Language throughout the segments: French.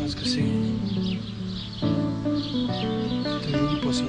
ce que c'est. C'est un mini poisson.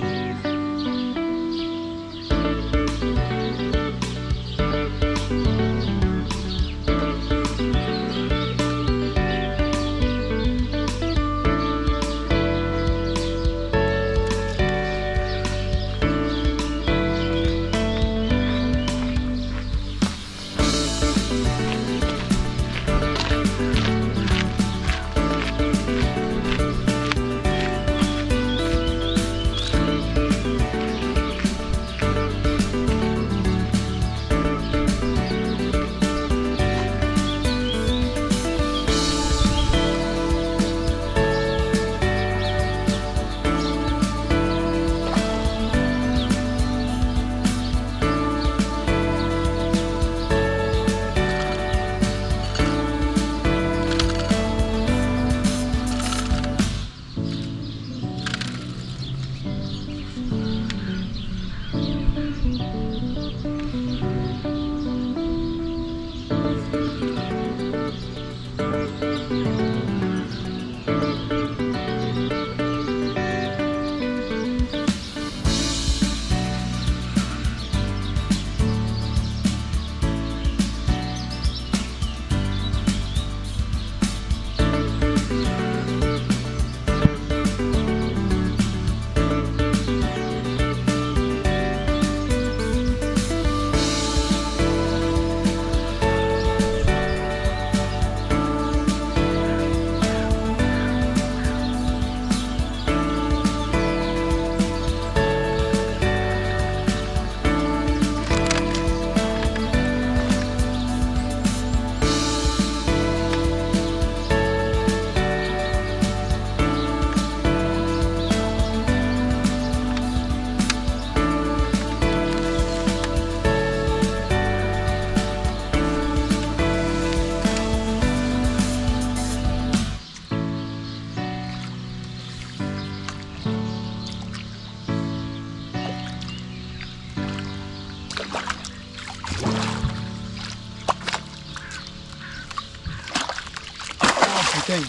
Putain.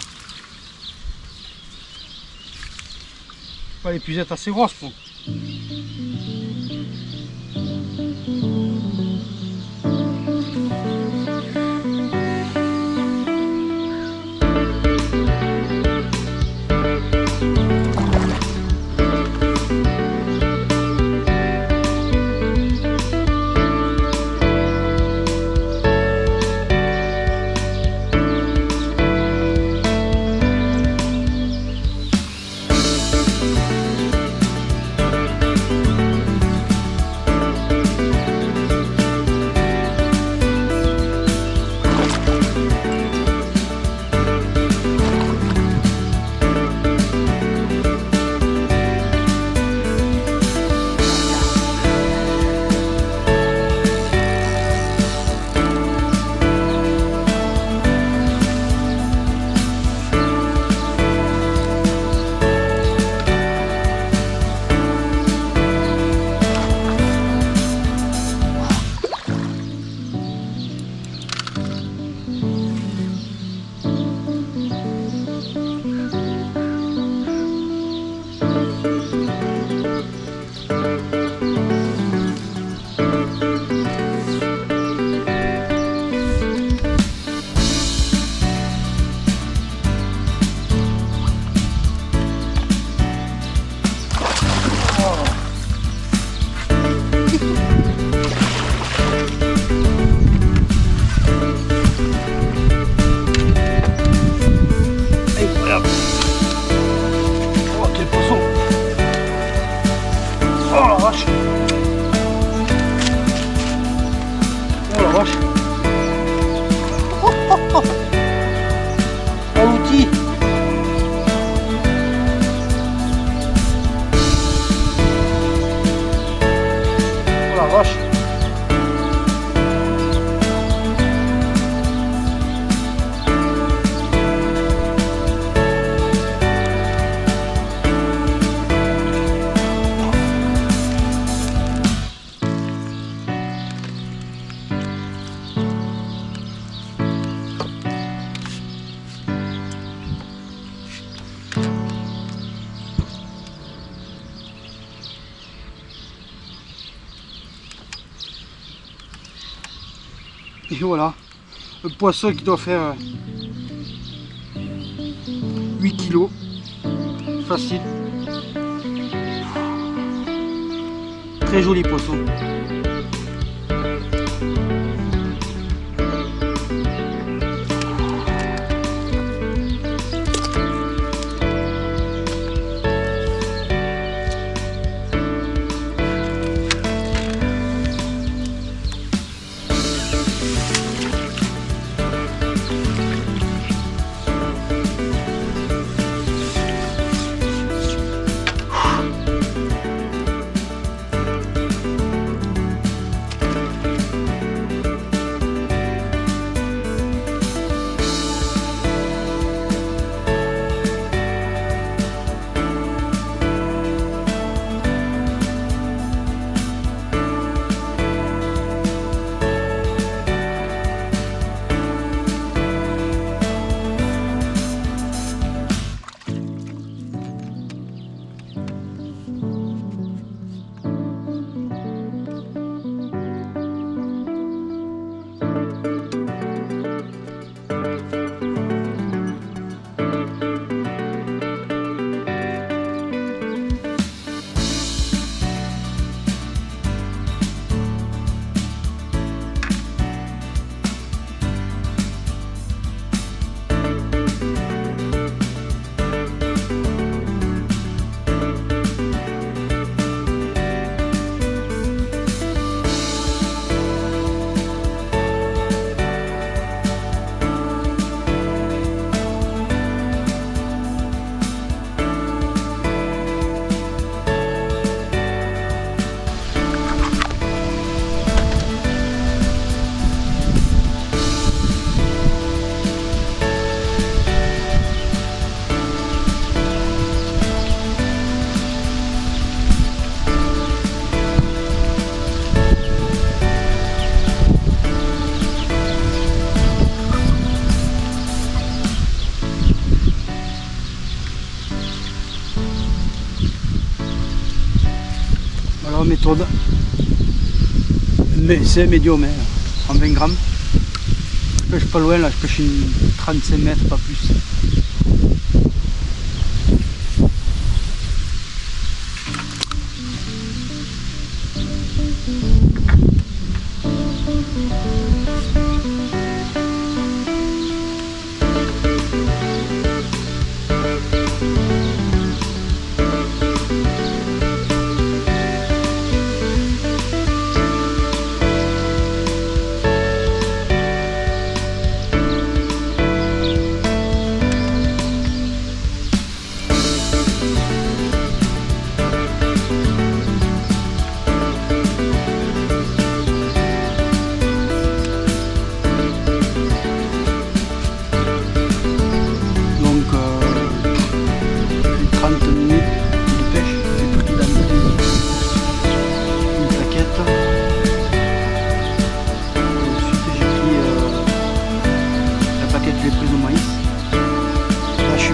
Pas l'épuisette assez grosse quoi. voilà. Un poisson qui doit faire 8 kilos. Facile. Très joli poisson. Méthode, mais c'est médium, hein, en 20 grammes. Je pêche pas loin, là, je pêche une 35 mètres, pas plus.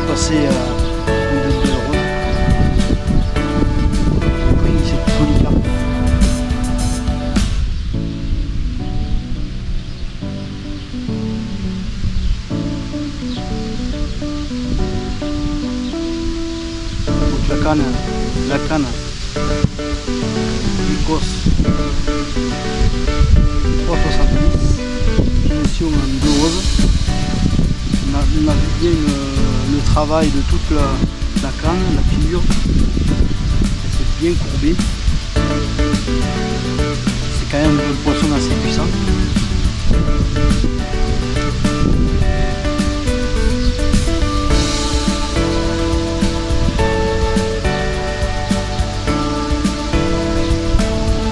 Passé à une de 2 euros. Le prix, c'est joli carpe. Donc la canne du COS 3,70, finition en 2 roses. On a vu bien le travail de toute la canne, la figure, c'est bien courbé. C'est quand même un poisson assez puissant.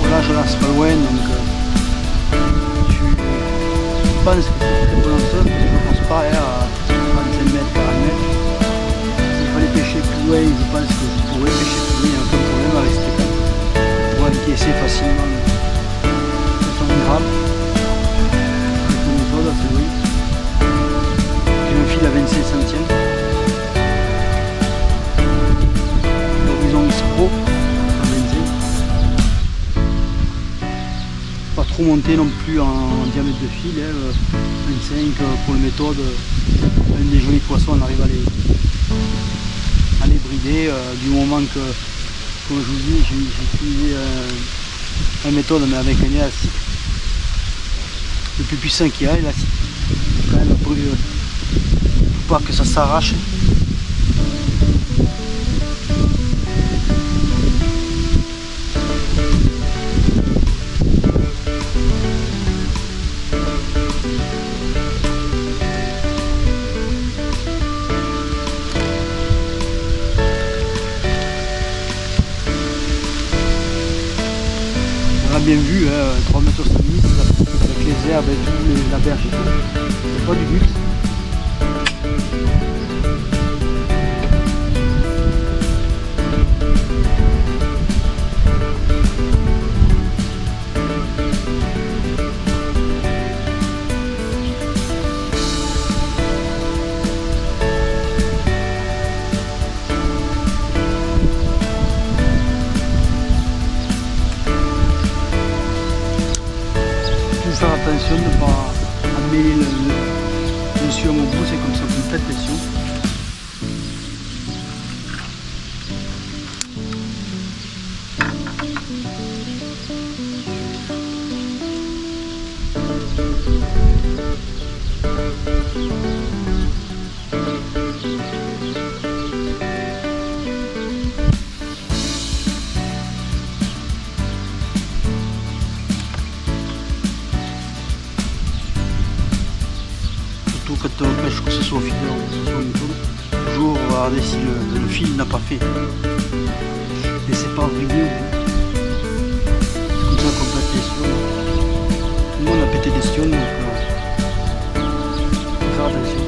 Voilà, je lance pas loin, donc je pense que c'est très bon en parce que je pense pas à 35 mètres, 40 mètres. S'il fallait pêcher plus loin, je pense que je pourrais pêcher plus loin, il n'y a aucun problème avec cette canne. Je pourrais encaisser facilement 60 grammes. Avec mon méthode, c'est oui. J'ai un fil à 25 centièmes. L'horizon X Pro à 25. Pas trop trop monter non plus en diamètre de fil, 25 pour le méthode, même des jolis poissons on arrive à les brider du moment que, comme je vous dis, j'ai utilisé une méthode mais avec un élastique le plus puissant qu'il y a, l'élastique, quand même pour pas que ça s'arrache. On l'a bien vu, 3,70 m avec les herbes et tout, la berge et tout. C'est pas du but. Faire attention de ne pas amener le dessus à mon bout, c'est comme ça qu'on pète pression. Quand on pêche, que ce soit au feeder ou que ce soit au méthode, toujours regarder si le fil n'a pas fait. Laissez pas briller. C'est comme ça qu'on pète les sions. Tout le monde a pété des sions, donc faut faire attention.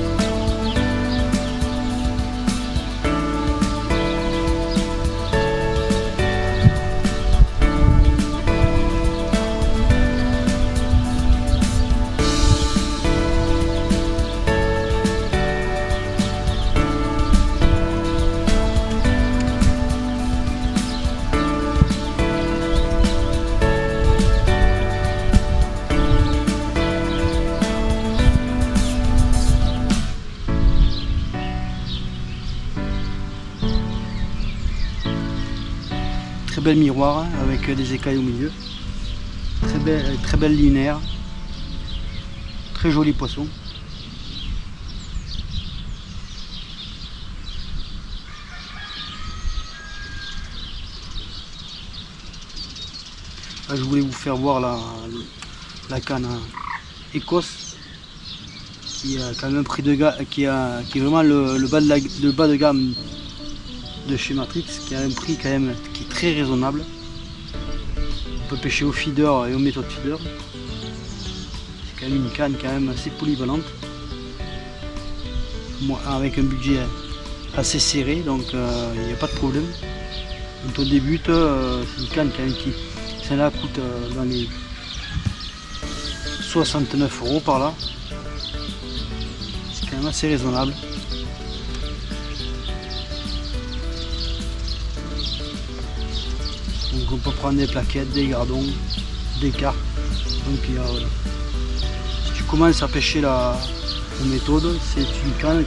Très bel miroir hein, avec des écailles au milieu, très belle linéaire, très joli poisson. Là, je voulais vous faire voir la canne Écosse qui a quand même un prix de gamme, qui est vraiment le bas de gamme de chez Matrix, qui a un prix quand même qui est très raisonnable. On peut pêcher au feeder et aux méthodes feeder. C'est quand même une canne quand même assez polyvalente. Moi, avec un budget assez serré, donc il n'y a pas de problème. Quand on débute, c'est une canne quand même qui celle-là coûte dans les 69 € par là. C'est quand même assez raisonnable. Donc on peut prendre des plaquettes, des gardons, des carpes. Donc si tu commences à pêcher la méthode, c'est une canne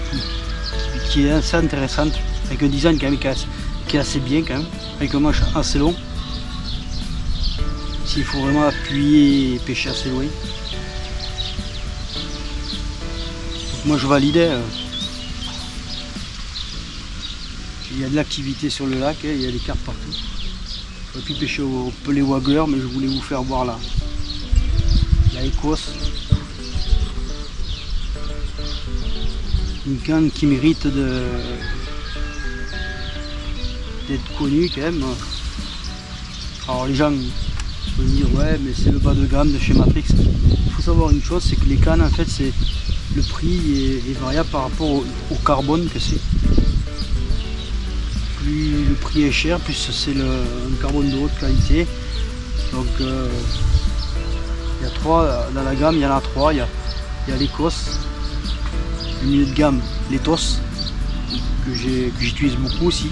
qui est assez intéressante, avec un design quand même qui est assez bien quand même, avec un manche assez long. S'il faut vraiment appuyer et pêcher assez loin. Donc moi je valide. Il y a de l'activité sur le lac, il y a des carpes partout. J'aurais pu pêcher au pelé waggler, mais je voulais vous faire voir la Écosse. Une canne qui mérite d'être connue quand même. Alors les gens vont dire ouais mais c'est le bas de gamme de chez Matrix. Il faut savoir une chose, c'est que les cannes en fait le prix est variable par rapport au carbone que c'est. Plus le prix est cher, plus c'est un carbone de haute qualité. Donc il y a trois dans la gamme, il y en a trois. Il y a l'Écosse, le milieu de gamme, l'Ethos, que j'utilise beaucoup aussi.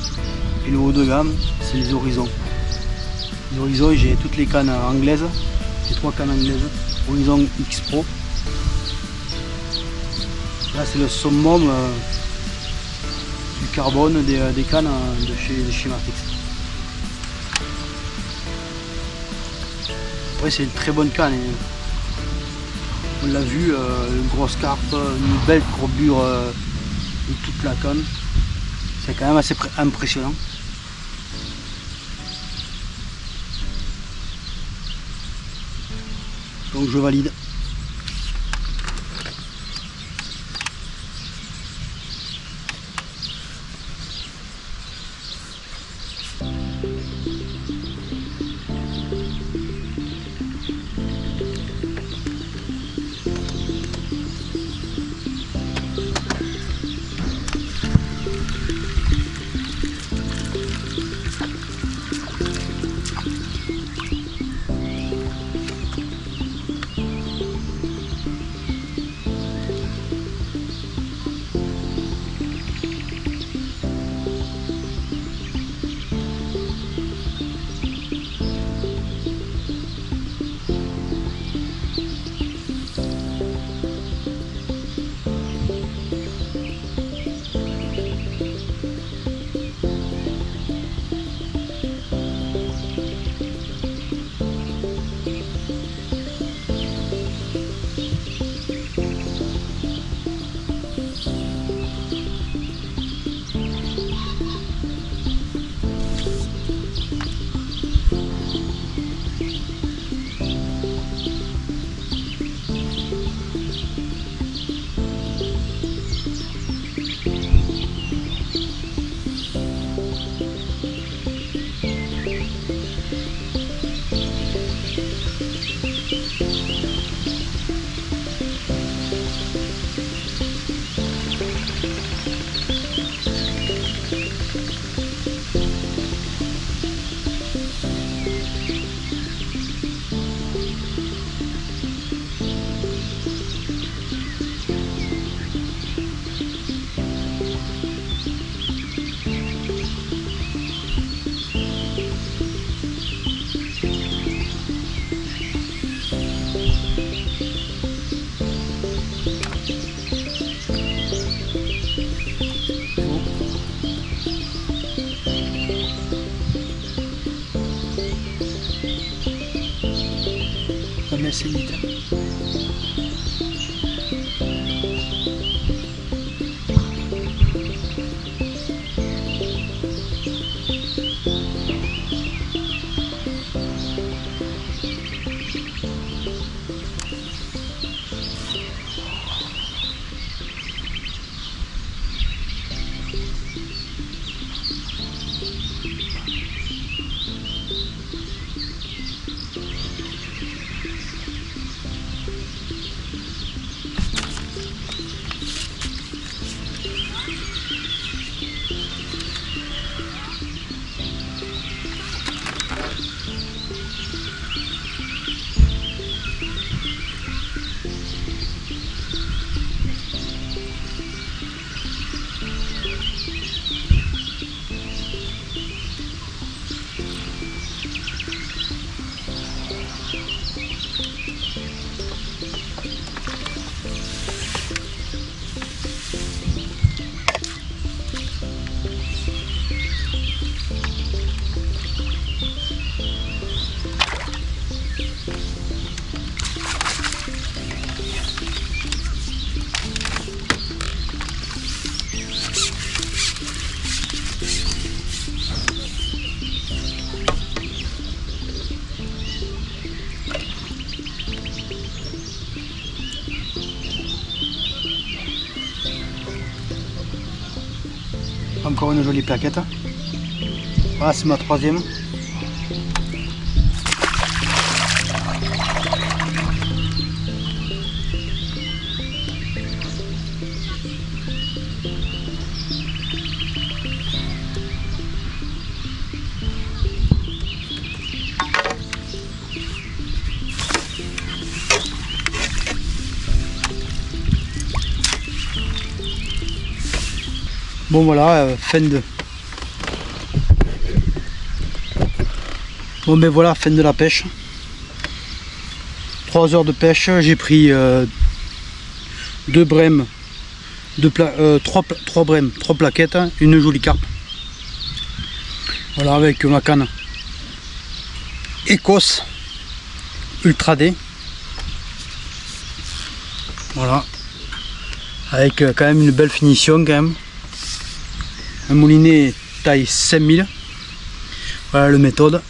Et le haut de gamme, c'est les Horizons. Les Horizons, j'ai toutes les cannes anglaises. Les 3 cannes anglaises, Horizon X Pro. Là c'est le summum du carbone des cannes de chez Matrix. Après c'est une très bonne canne. On l'a vu, une grosse carpe, une belle courbure de toute la canne. C'est quand même assez impressionnant. Donc je valide. Assez vite. Encore une jolie plaquette. Voilà, c'est ma 3e. Bon voilà, fin de... Bon ben voilà, fin de la pêche. 3 heures de pêche, j'ai pris 2 brèmes, 3 brèmes, 3 plaquettes, une jolie carpe. Voilà, avec ma canne Écosse Ultra D. Voilà, avec quand même une belle finition quand même. Un moulinet taille 5000. Voilà le méthode,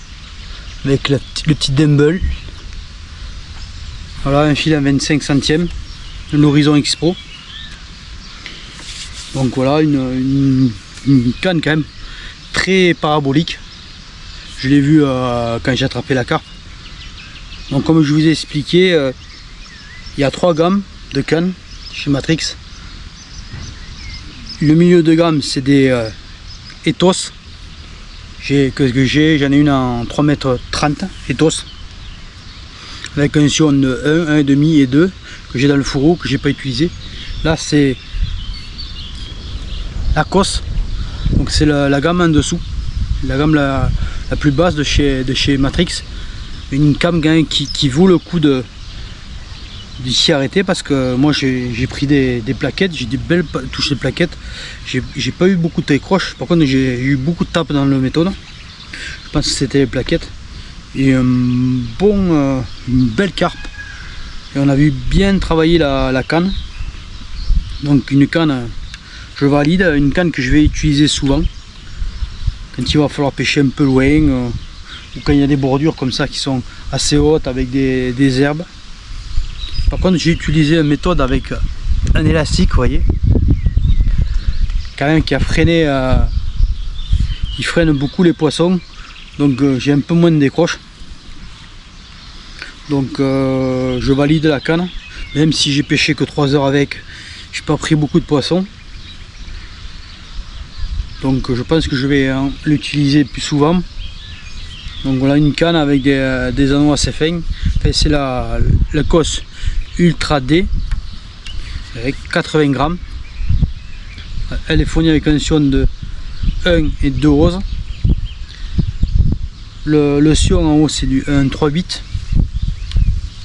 avec le petit Dumble. Voilà, un fil à 25 centièmes, l'Horizon X Pro. Donc voilà, une canne quand même très parabolique. Je l'ai vu quand j'ai attrapé la carpe. Donc comme je vous ai expliqué, il y a 3 gammes de cannes chez Matrix. Le milieu de gamme, c'est des Ethos. J'en ai une en 3,30 m Ethos, avec un sion de 1, 1,5 et 2 que j'ai dans le fourreau, que j'ai pas utilisé. Là c'est la COS, donc c'est la gamme en dessous, la gamme la plus basse de chez Matrix. Une cam qui vaut le coup d'y arrêter, parce que moi j'ai pris des plaquettes, j'ai des belles touches de plaquettes. J'ai pas eu beaucoup de décroches, par contre j'ai eu beaucoup de tapes dans le méthode. Je pense que c'était les plaquettes. Et une belle carpe, et on a vu bien travailler la canne. Donc une canne, je valide, une canne que je vais utiliser souvent quand il va falloir pêcher un peu loin, ou quand il y a des bordures comme ça qui sont assez hautes avec des herbes. Par contre j'ai utilisé une méthode avec un élastique, vous voyez, quand même, qui a freiné, il freine beaucoup les poissons. Donc j'ai un peu moins de décroche. Donc je valide la canne, même si j'ai pêché que 3 heures avec, j'ai pas pris beaucoup de poissons. Donc je pense que je vais l'utiliser plus souvent. Donc voilà une canne avec des anneaux assez fins. Enfin, c'est la COS Ultra D avec 80 grammes. Elle est fournie avec un sion de 1 et 2 roses. Le sion en haut c'est du 1,38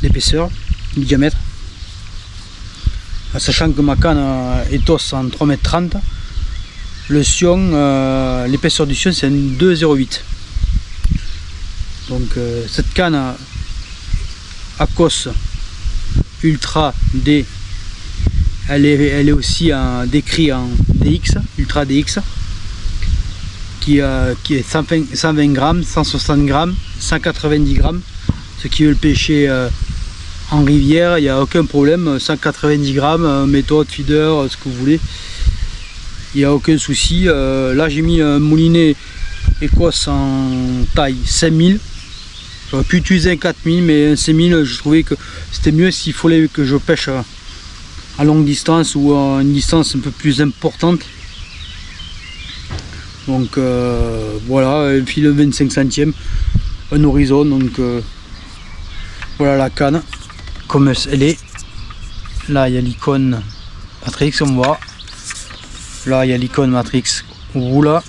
d'épaisseur, du diamètre. Sachant que ma canne Ethos en 3,30 m, le sion, l'épaisseur du sion c'est un 2,08. Donc cette canne ACOS Ultra D, elle est aussi décrite en DX, Ultra DX, qui est 120 grammes, 160 grammes, 190 grammes. Ceux qui veulent pêcher en rivière, il n'y a aucun problème. 190 grammes, méthode, feeder, ce que vous voulez, il n'y a aucun souci. Là j'ai mis un moulinet Écosse en taille 5000. J'aurais pu utiliser un 4000, mais un 5000 je trouvais que c'était mieux s'il fallait que je pêche à longue distance ou à une distance un peu plus importante. Donc voilà, un fil de 25 centièmes, un horizon. Donc voilà la canne comme elle est. Là il y a l'icône Matrix, on voit. Là il y a l'icône Matrix roule.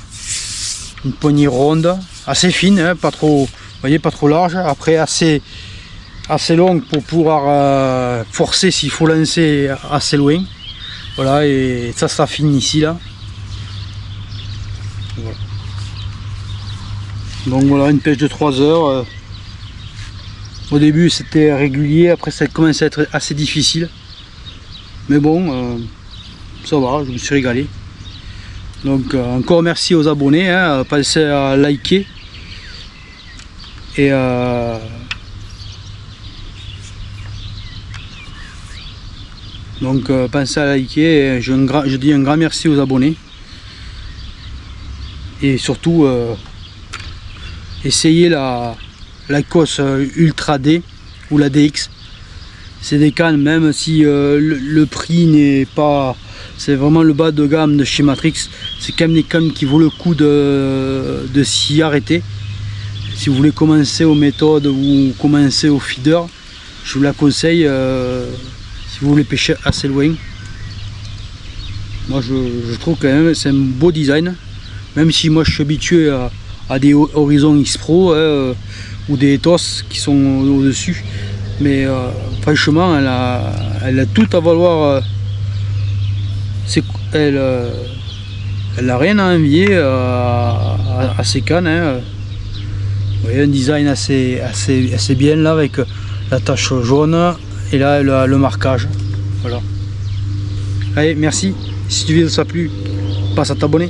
Une poignée ronde, assez fine, hein, pas trop, vous voyez, pas trop large. Après assez longue pour pouvoir forcer s'il faut lancer assez loin. Voilà, et ça sera fini ici là. Voilà. Donc voilà, une pêche de 3 heures. Au début c'était régulier, après ça commence à être assez difficile. Mais bon, ça va, je me suis régalé. Donc encore merci aux abonnés, hein, pensez à liker. Et donc pensez à liker. Et je dis un grand merci aux abonnés. Et surtout essayez la COS Ultra D ou la DX. C'est des cannes, même si le prix n'est pas, c'est vraiment le bas de gamme de chez Matrix, c'est quand même des cannes qui vaut le coup de s'y arrêter. Si vous voulez commencer aux méthodes ou commencer au feeder, je vous la conseille si vous voulez pêcher assez loin. Moi je trouve quand même c'est un beau design, même si moi je suis habitué à des Horizon X Pro ou des Ethos qui sont au dessus. Mais franchement, elle a tout à valoir. Elle n'a rien à envier à ces cannes. Hein. Vous voyez, un design assez bien là, avec la tache jaune et là le marquage. Voilà. Allez, merci. Si cette vidéo t'a plu, passe à t'abonner.